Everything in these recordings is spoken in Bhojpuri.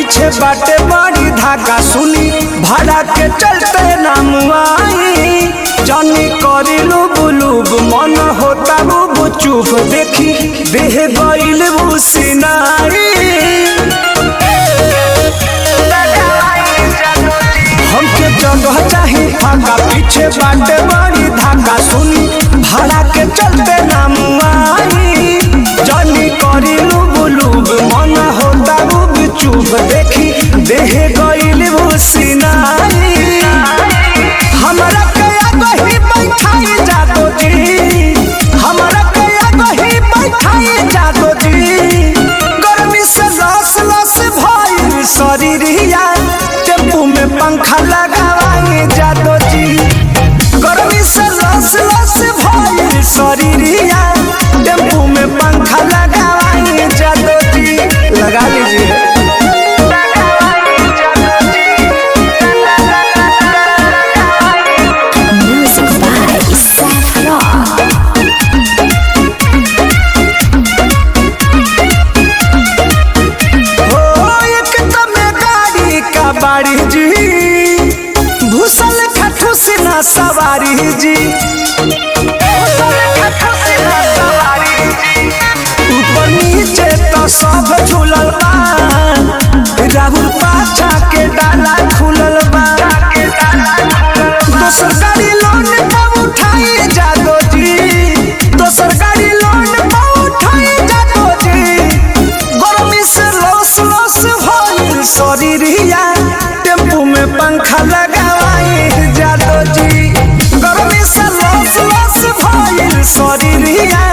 पीछे बाटे बड़ी धाका सुनी भाड़ा के चलते नाम आई जानी करी लुब लुब मन होता बुब चुप देखी देह गईल बुसिनाई हमके जगह चाही फाका पीछे बाटे बड़ी धाका सुनी भाड़ा के चलते नाम आई जानी करी लुब लुब मन होता बुब चुप देखी देह गईल बुसिनाई हमरा कया बही बैठाई जातो जी हमरा कया बही बैठाई जातो जी गर्मी से लस लस भइल शरीरिया टेम्पू में पंखा लगावाई जातो जी गर्मी से लस लस भइल शरीरिया टेम्पू में पंखा लगावाई जातो जी लगा लीजिए। बाड़ी जी भूसल खटू से ना सवारी जी ऊपर नीचे तो सब झूलल बा राहुल पाछा के डाला खुलल बा दोसर गाड़ी लोन पे उठाई जादो जी दोसर गाड़ी लोन पे उठाई जादो जी गर्मी से लस लस भइल शरीरिया टेम्पू में पंखा लगावाई जादो जी गर्मी से लस लस भइल शरीरिया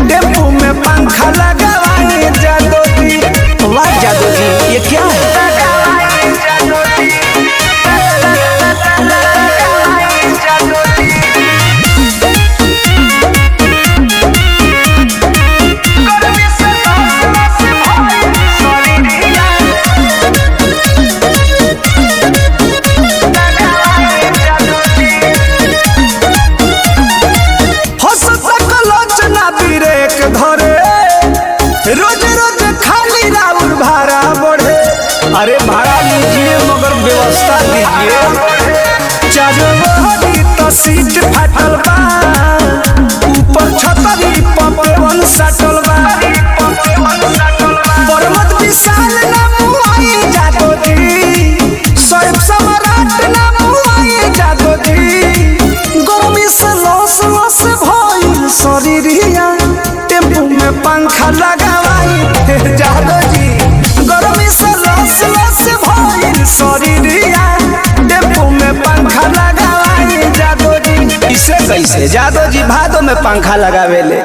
टेम्पू में पंखा लगावाई जादो जी। वाह जादो जी ये क्या है? रोज रोज खाली राउर भाड़ा बढ़े अरे भाड़ा लीजिए मगर व्यवस्था दीजिए चारों तो सीट फाटल बा ऊपर छतरी पपवन सटल बा पर्वत विशाल ना मुआई जादो जी सब सम्राट ना मुआई जादो जी गर्मी से लस लस भइल शरीरिया टेम्पू में पंखा लगावाई जादो जी गर्मी से लस लस भइल शरीरिया टेम्पू में पंखा लगावाई जादो जी। इसे कैसे जादो जी भादो में पंखा लगावेले।